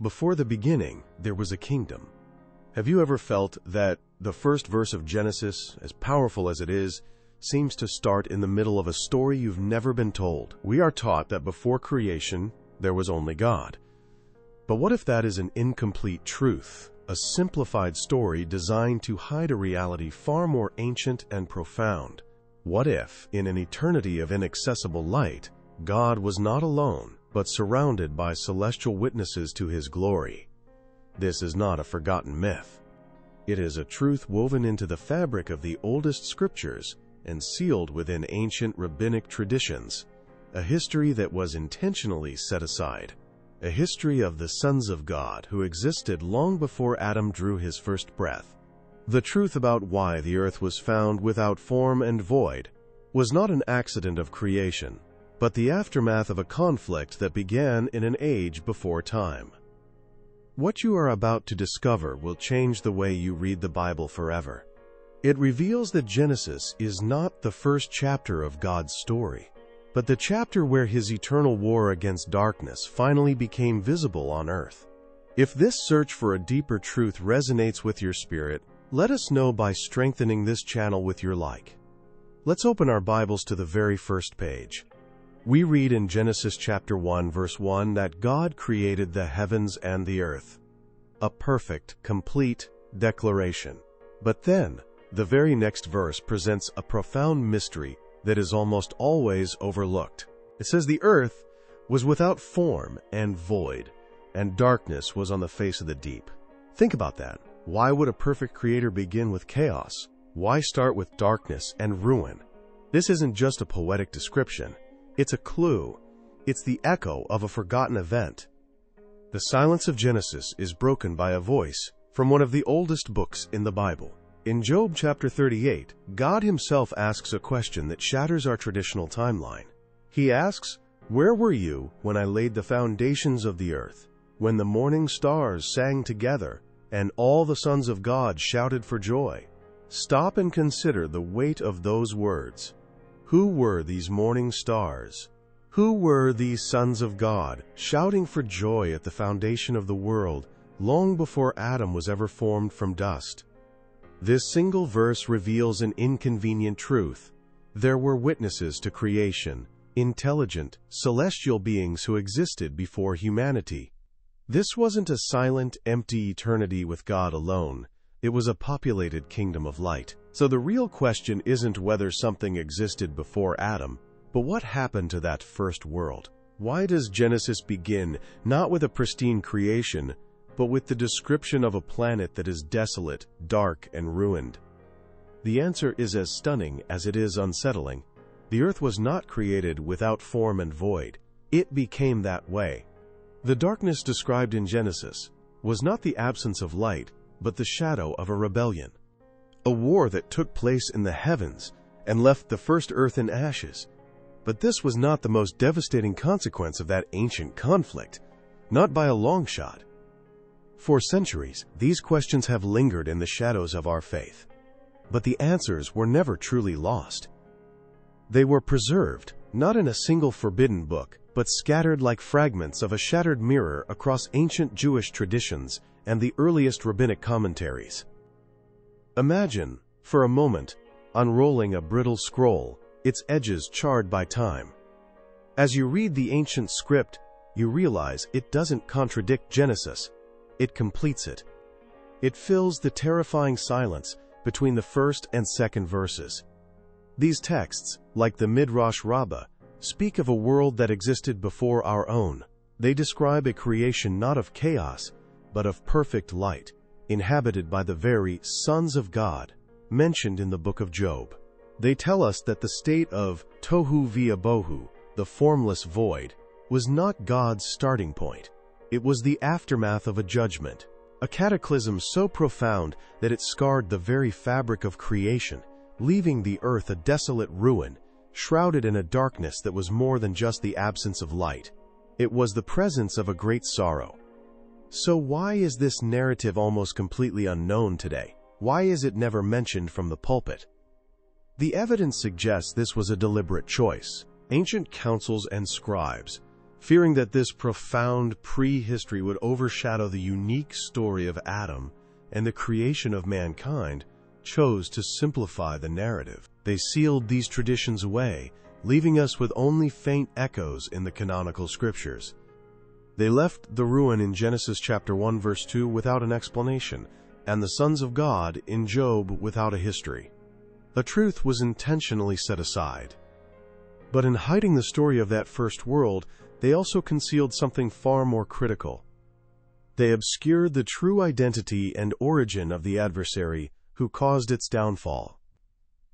Before the beginning, there was a kingdom. Have you ever felt that the first verse of Genesis, as powerful as it is, seems to start in the middle of a story you've never been told? We are taught that before creation, there was only God. But what if that is an incomplete truth, a simplified story designed to hide a reality far more ancient and profound? What if, in an eternity of inaccessible light, God was not alone, but surrounded by celestial witnesses to his glory? This is not a forgotten myth. It is a truth woven into the fabric of the oldest scriptures and sealed within ancient rabbinic traditions, a history that was intentionally set aside, a history of the sons of God who existed long before Adam drew his first breath. The truth about why the earth was found without form and void was not an accident of creation, but the aftermath of a conflict that began in an age before time. What you are about to discover will change the way you read the Bible forever. It reveals that Genesis is not the first chapter of God's story, but the chapter where his eternal war against darkness finally became visible on earth. If this search for a deeper truth resonates with your spirit, let us know by strengthening this channel with your like. Let's open our Bibles to the very first page. We read in Genesis chapter 1, verse 1 that God created the heavens and the earth. A perfect, complete declaration. But then, the very next verse presents a profound mystery that is almost always overlooked. It says the earth was without form and void, and darkness was on the face of the deep. Think about that. Why would a perfect creator begin with chaos? Why start with darkness and ruin? This isn't just a poetic description. It's a clue. It's the echo of a forgotten event. The silence of Genesis is broken by a voice from one of the oldest books in the Bible. In Job chapter 38, God himself asks a question that shatters our traditional timeline. He asks, "Where were you when I laid the foundations of the earth, when the morning stars sang together, and all the sons of God shouted for joy?" Stop and consider the weight of those words. Who were these morning stars? Who were these sons of God shouting for joy at the foundation of the world long before Adam was ever formed from dust? This single verse reveals an inconvenient truth. There were witnesses to creation, intelligent, celestial beings who existed before humanity. This wasn't a silent, empty eternity with God alone. It was a populated kingdom of light. So the real question isn't whether something existed before Adam, but what happened to that first world? Why does Genesis begin not with a pristine creation, but with the description of a planet that is desolate, dark, and ruined? The answer is as stunning as it is unsettling. The earth was not created without form and void. It became that way. The darkness described in Genesis was not the absence of light, but the shadow of a rebellion. A war that took place in the heavens and left the first earth in ashes. But this was not the most devastating consequence of that ancient conflict, not by a long shot. For centuries, these questions have lingered in the shadows of our faith. But the answers were never truly lost. They were preserved, not in a single forbidden book, but scattered like fragments of a shattered mirror across ancient Jewish traditions and the earliest rabbinic commentaries. Imagine, for a moment, unrolling a brittle scroll, its edges charred by time. As you read the ancient script, you realize it doesn't contradict Genesis. It completes it. It fills the terrifying silence between the first and second verses. These texts, like the Midrash Rabbah, speak of a world that existed before our own. They describe a creation not of chaos, but of perfect light, inhabited by the very sons of God mentioned in the book of Job. They tell us that the state of tohu v'abohu, the formless void, was not God's starting point. It was the aftermath of a judgment, a cataclysm so profound that it scarred the very fabric of creation, leaving the earth a desolate ruin, shrouded in a darkness that was more than just the absence of light. It was the presence of a great sorrow. So why is this narrative almost completely unknown today? Why is it never mentioned from the pulpit? The evidence suggests this was a deliberate choice. Ancient councils and scribes, Fearing that this profound prehistory would overshadow the unique story of Adam and the creation of mankind, chose to simplify the narrative. They sealed these traditions away, leaving us with only faint echoes in the canonical scriptures. They left the ruin in Genesis chapter 1 verse 2 without an explanation, and the sons of God in Job without a history. The truth was intentionally set aside. But in hiding the story of that first world, they also concealed something far more critical. They obscured the true identity and origin of the adversary who caused its downfall.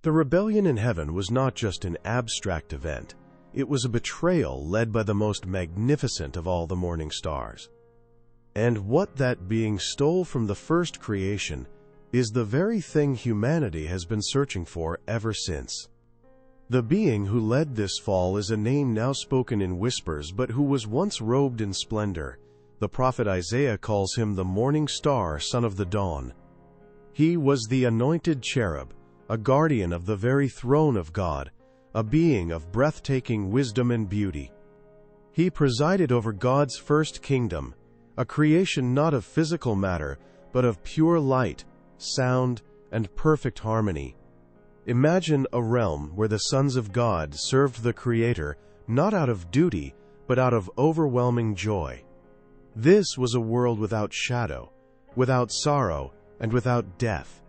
The rebellion in heaven was not just an abstract event. It was a betrayal led by the most magnificent of all the morning stars. And what that being stole from the first creation is the very thing humanity has been searching for ever since. The being who led this fall is a name now spoken in whispers, but who was once robed in splendor. The prophet Isaiah calls him the morning star, son of the dawn. He was the anointed cherub, a guardian of the very throne of God, a being of breathtaking wisdom and beauty. He presided over God's first kingdom, a creation not of physical matter, but of pure light, sound, and perfect harmony. Imagine a realm where the sons of God served the Creator not out of duty, but out of overwhelming joy. This was a world without shadow, without sorrow, and without death.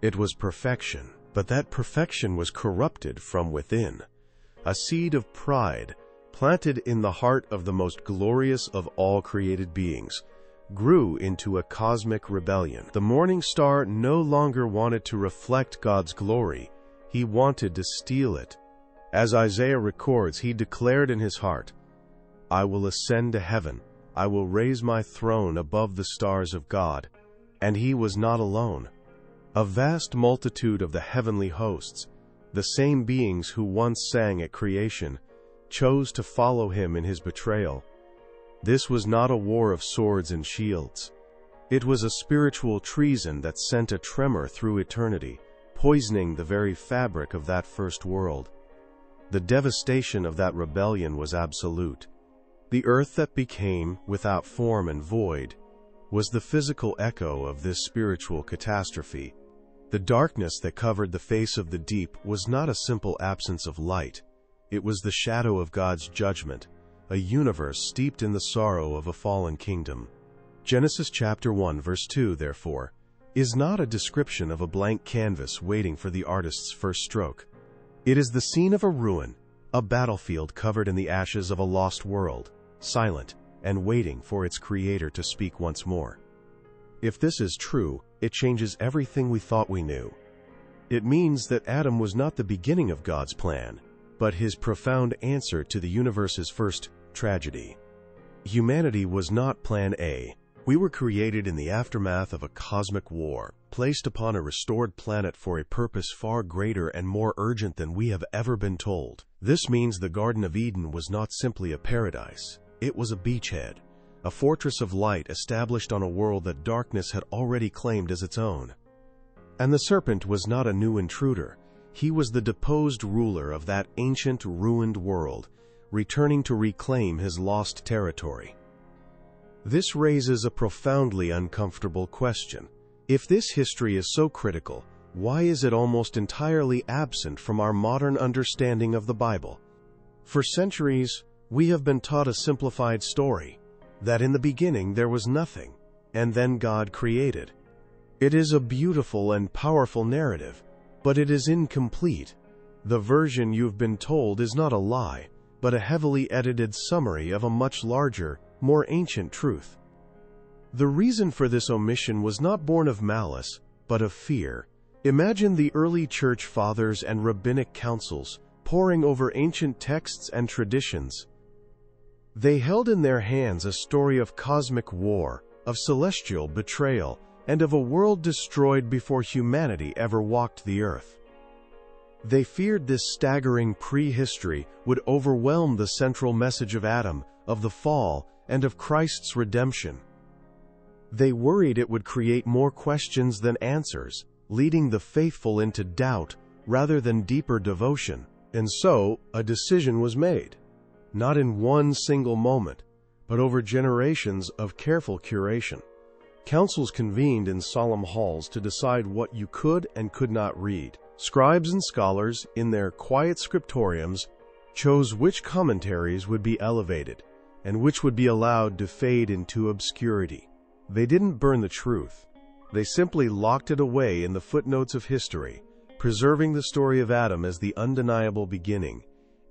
It was perfection, but that perfection was corrupted from within. A seed of pride, planted in the heart of the most glorious of all created beings, grew into a cosmic rebellion. The morning star no longer wanted to reflect God's glory. He wanted to steal it. As Isaiah records, he declared in his heart, "I will ascend to heaven. I will raise my throne above the stars of God." And he was not alone. A vast multitude of the heavenly hosts, the same beings who once sang at creation, chose to follow him in his betrayal. This was not a war of swords and shields. It was a spiritual treason that sent a tremor through eternity, poisoning the very fabric of that first world. The devastation of that rebellion was absolute. The earth that became, without form and void, was the physical echo of this spiritual catastrophe. The darkness that covered the face of the deep was not a simple absence of light. It was the shadow of God's judgment, a universe steeped in the sorrow of a fallen kingdom. Genesis chapter 1 verse 2, therefore, is not a description of a blank canvas waiting for the artist's first stroke. It is the scene of a ruin, a battlefield covered in the ashes of a lost world, silent and waiting for its creator to speak once more. If this is true, it changes everything we thought we knew. It means that Adam was not the beginning of God's plan, but his profound answer to the universe's first tragedy. Humanity was not Plan A. We were created in the aftermath of a cosmic war, placed upon a restored planet for a purpose far greater and more urgent than we have ever been told. This means the Garden of Eden was not simply a paradise. It was a beachhead, a fortress of light established on a world that darkness had already claimed as its own. And the serpent was not a new intruder. He was the deposed ruler of that ancient, ruined world, returning to reclaim his lost territory. This raises a profoundly uncomfortable question. If this history is so critical, why is it almost entirely absent from our modern understanding of the Bible? For centuries, we have been taught a simplified story, that in the beginning there was nothing, and then God created. It is a beautiful and powerful narrative, but it is incomplete. The version you've been told is not a lie, but a heavily edited summary of a much larger, more ancient truth. The reason for this omission was not born of malice, but of fear. Imagine the early church fathers and rabbinic councils poring over ancient texts and traditions. They held in their hands a story of cosmic war, of celestial betrayal, and of a world destroyed before humanity ever walked the earth. They feared this staggering prehistory would overwhelm the central message of Adam, of the fall, and of Christ's redemption. They worried it would create more questions than answers, leading the faithful into doubt rather than deeper devotion. And so, a decision was made. not in one single moment, but over generations of careful curation. Councils convened in solemn halls to decide what you could and could not read. Scribes and scholars, in their quiet scriptoriums, chose which commentaries would be elevated and which would be allowed to fade into obscurity. They didn't burn the truth. They simply locked it away in the footnotes of history, preserving the story of Adam as the undeniable beginning,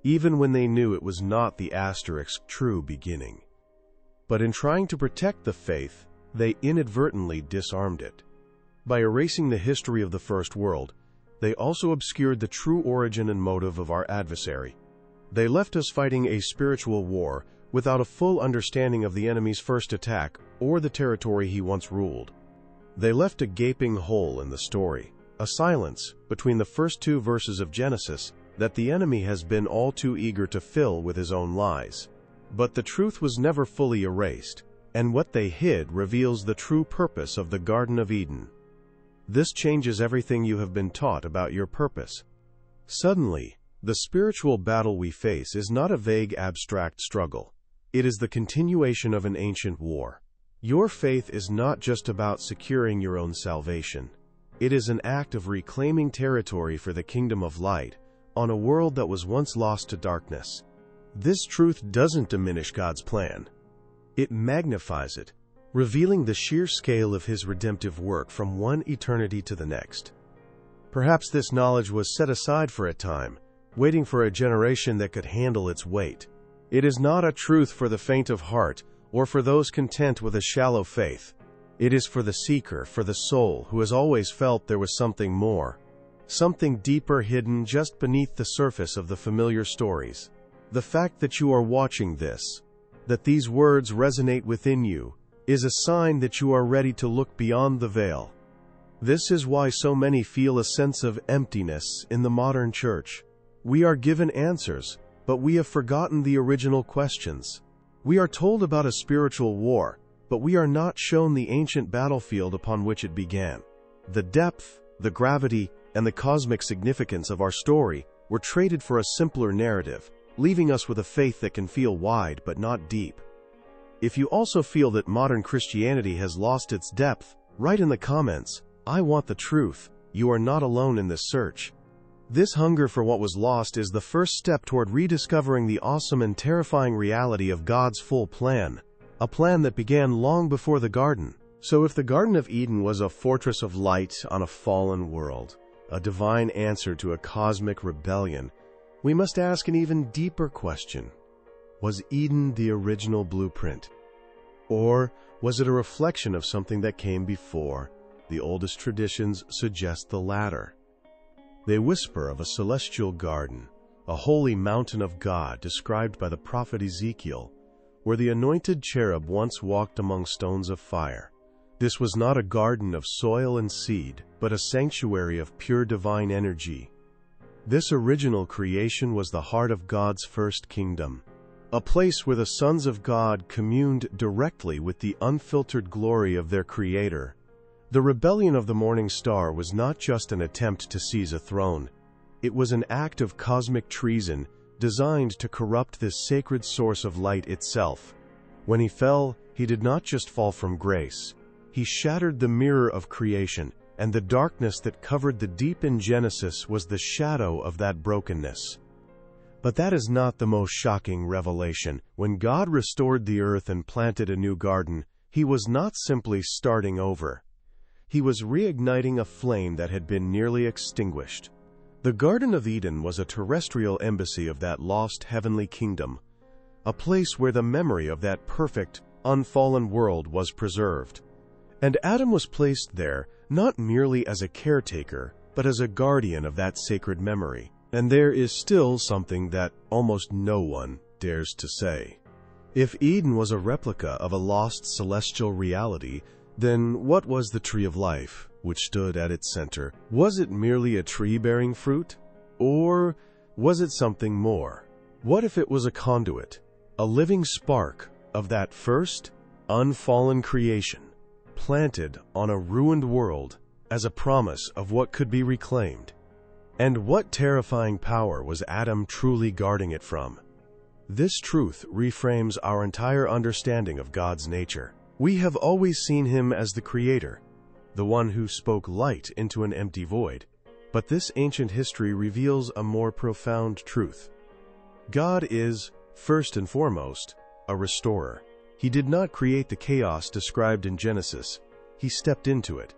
even when they knew it was not the asterisk true beginning. But in trying to protect the faith, they inadvertently disarmed it. By erasing the history of the first world, they also obscured the true origin and motive of our adversary. They left us fighting a spiritual war without a full understanding of the enemy's first attack or the territory he once ruled. They left a gaping hole in the story, a silence between the first 2 verses of Genesis that the enemy has been all too eager to fill with his own lies. But the truth was never fully erased, and what they hid reveals the true purpose of the Garden of Eden. This changes everything you have been taught about your purpose. Suddenly, the spiritual battle we face is not a vague abstract struggle. It is the continuation of an ancient war. Your faith is not just about securing your own salvation. It is an act of reclaiming territory for the kingdom of light on a world that was once lost to darkness. This truth doesn't diminish God's plan. It magnifies it, revealing the sheer scale of His redemptive work from one eternity to the next. Perhaps this knowledge was set aside for a time, waiting for a generation that could handle its weight. It is not a truth for the faint of heart or for those content with a shallow faith. It is for the seeker, for the soul who has always felt there was something more, something deeper hidden just beneath the surface of the familiar stories. The fact that you are watching this, that these words resonate within you, is a sign that you are ready to look beyond the veil. This is why so many feel a sense of emptiness in the modern church. We are given answers, but we have forgotten the original questions. We are told about a spiritual war, but we are not shown the ancient battlefield upon which it began. The depth, the gravity, and the cosmic significance of our story were traded for a simpler narrative, leaving us with a faith that can feel wide but not deep. If you also feel that modern Christianity has lost its depth, write in the comments, "I want the truth." You are not alone in this search. This hunger for what was lost is the first step toward rediscovering the awesome and terrifying reality of God's full plan, a plan that began long before the garden. So if the Garden of Eden was a fortress of light on a fallen world, a divine answer to a cosmic rebellion, we must ask an even deeper question. Was Eden the original blueprint? Or was it a reflection of something that came before? The oldest traditions suggest the latter. They whisper of a celestial garden, a holy mountain of God described by the prophet Ezekiel, where the anointed cherub once walked among stones of fire. This was not a garden of soil and seed, but a sanctuary of pure divine energy. This original creation was the heart of God's first kingdom, a place where the sons of God communed directly with the unfiltered glory of their Creator. The rebellion of the morning star was not just an attempt to seize a throne. It was an act of cosmic treason designed to corrupt this sacred source of light itself. When he fell, he did not just fall from grace. He shattered the mirror of creation, and the darkness that covered the deep in Genesis was the shadow of that brokenness. But that is not the most shocking revelation. When God restored the earth and planted a new garden, He was not simply starting over. He was reigniting a flame that had been nearly extinguished. The Garden of Eden was a terrestrial embassy of that lost heavenly kingdom, a place where the memory of that perfect, unfallen world was preserved. And Adam was placed there not merely as a caretaker, but as a guardian of that sacred memory. And there is still something that almost no one dares to say. If Eden was a replica of a lost celestial reality, then what was the tree of life, which stood at its center? Was it merely a tree bearing fruit? Or was it something more? What if it was a conduit, a living spark of that first, unfallen creation, planted on a ruined world as a promise of what could be reclaimed? And what terrifying power was Adam truly guarding it from? This truth reframes our entire understanding of God's nature. We have always seen Him as the Creator, the one who spoke light into an empty void. But this ancient history reveals a more profound truth. God is, first and foremost, a restorer. He did not create the chaos described in Genesis. He stepped into it.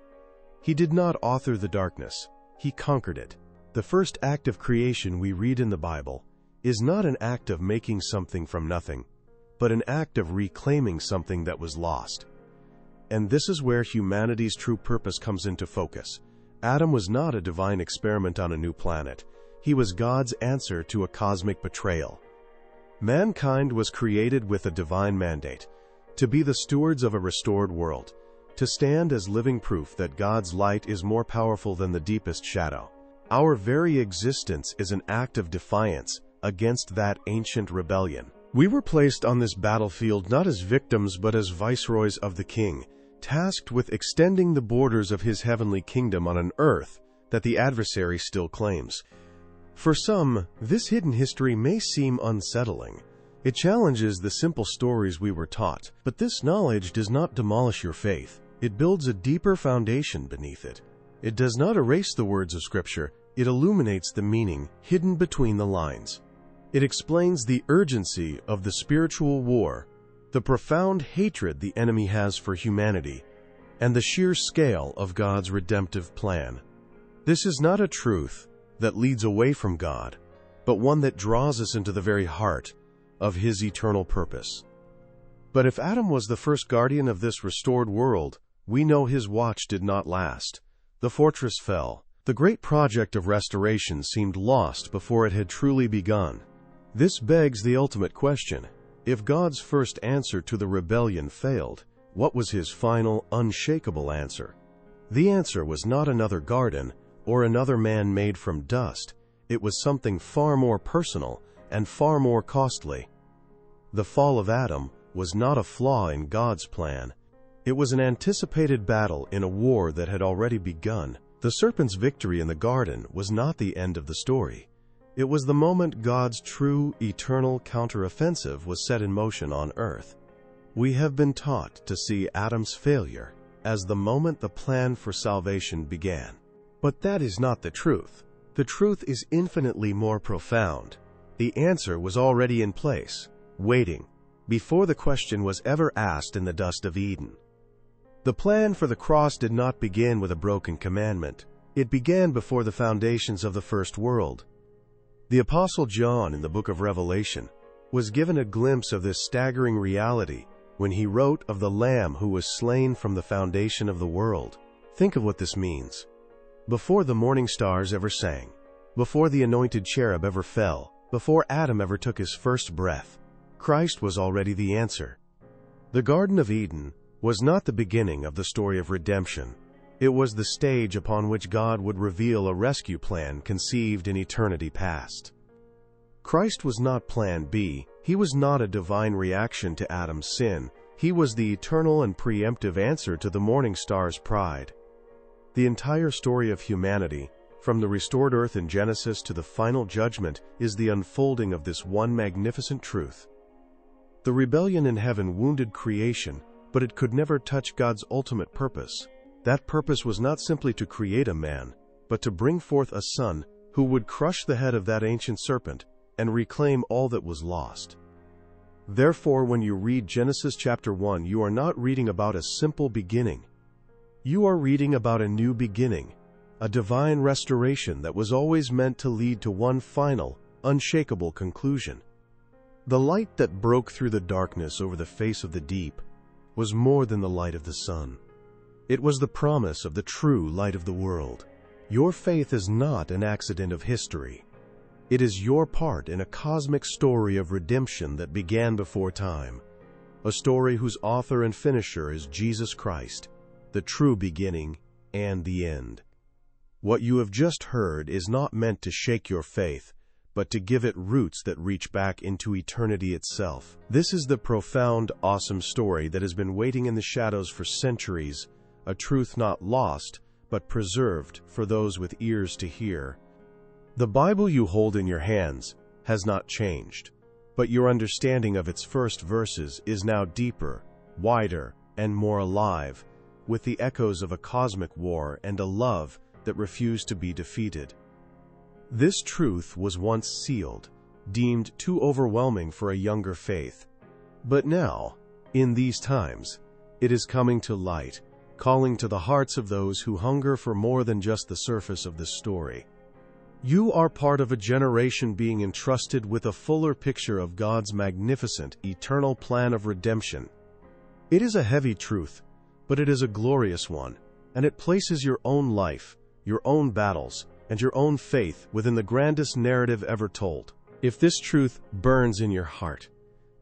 He did not author the darkness. He conquered it. The first act of creation we read in the Bible is not an act of making something from nothing, but an act of reclaiming something that was lost. And this is where humanity's true purpose comes into focus. Adam was not a divine experiment on a new planet. He was God's answer to a cosmic betrayal. Mankind was created with a divine mandate, to be the stewards of a restored world, to stand as living proof that God's light is more powerful than the deepest shadow. Our very existence is an act of defiance against that ancient rebellion. We were placed on this battlefield not as victims but as viceroys of the King, tasked with extending the borders of His heavenly kingdom on an earth that the adversary still claims. For some, this hidden history may seem unsettling. It challenges the simple stories we were taught, but this knowledge does not demolish your faith. It builds a deeper foundation beneath it. It does not erase the words of Scripture, it illuminates the meaning hidden between the lines. It explains the urgency of the spiritual war, the profound hatred the enemy has for humanity, and the sheer scale of God's redemptive plan. This is not a truth that leads away from God, but one that draws us into the very heart of His eternal purpose. But if Adam was the first guardian of this restored world, we know his watch did not last. The fortress fell. The great project of restoration seemed lost before it had truly begun. This begs the ultimate question. If God's first answer to the rebellion failed, what was His final, unshakable answer? The answer was not another garden or another man made from dust. It was something far more personal and far more costly. The fall of Adam was not a flaw in God's plan. It was an anticipated battle in a war that had already begun. The serpent's victory in the garden was not the end of the story. It was the moment God's true, eternal counteroffensive was set in motion on earth. We have been taught to see Adam's failure as the moment the plan for salvation began. But that is not the truth. The truth is infinitely more profound. The answer was already in place, waiting, before the question was ever asked in the dust of Eden. The plan for the cross did not begin with a broken commandment. It began before the foundations of the first world. The Apostle John in the book of Revelation was given a glimpse of this staggering reality when he wrote of the Lamb who was slain from the foundation of the world. Think of what this means. Before the morning stars ever sang, before the anointed cherub ever fell, before Adam ever took his first breath, Christ was already the answer. The Garden of Eden was not the beginning of the story of redemption. It was the stage upon which God would reveal a rescue plan conceived in eternity past. Christ was not plan B. He was not a divine reaction to Adam's sin. He was the eternal and preemptive answer to the morning star's pride. The entire story of humanity, from the restored earth in Genesis to the final judgment, is the unfolding of this one magnificent truth. The rebellion in heaven wounded creation, but it could never touch God's ultimate purpose. That purpose was not simply to create a man, but to bring forth a son who would crush the head of that ancient serpent and reclaim all that was lost. Therefore, when you read Genesis chapter 1, you are not reading about a simple beginning. You are reading about a new beginning, a divine restoration that was always meant to lead to one final, unshakable conclusion. The light that broke through the darkness over the face of the deep was more than the light of the sun. It was the promise of the true light of the world. Your faith is not an accident of history. It is your part in a cosmic story of redemption that began before time, a story whose author and finisher is Jesus Christ, the true beginning and the end. What you have just heard is not meant to shake your faith, but to give it roots that reach back into eternity itself. This is the profound, awesome story that has been waiting in the shadows for centuries, a truth not lost, but preserved for those with ears to hear. The Bible you hold in your hands has not changed, but your understanding of its first verses is now deeper, wider, and more alive, with the echoes of a cosmic war and a love that refused to be defeated. This truth was once sealed, deemed too overwhelming for a younger faith. But now, in these times, it is coming to light, calling to the hearts of those who hunger for more than just the surface of this story. You are part of a generation being entrusted with a fuller picture of God's magnificent, eternal plan of redemption. It is a heavy truth, but it is a glorious one, and it places your own life, your own battles, and your own faith within the grandest narrative ever told. If this truth burns in your heart,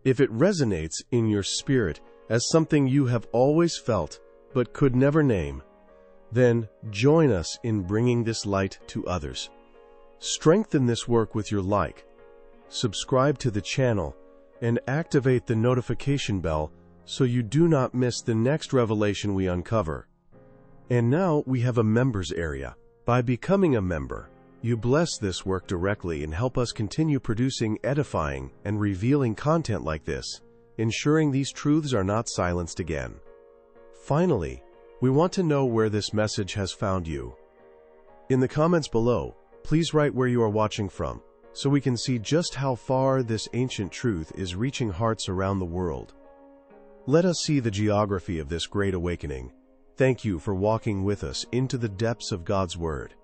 if it resonates in your spirit as something you have always felt but could never name, then join us in bringing this light to others. Strengthen this work with your like, subscribe to the channel, and activate the notification bell so you do not miss the next revelation we uncover. And now we have a members area. By becoming a member, you bless this work directly and help us continue producing edifying and revealing content like this, ensuring these truths are not silenced again. Finally, we want to know where this message has found you. In the comments below, please write where you are watching from, so we can see just how far this ancient truth is reaching hearts around the world. Let us see the geography of this great awakening. Thank you for walking with us into the depths of God's Word.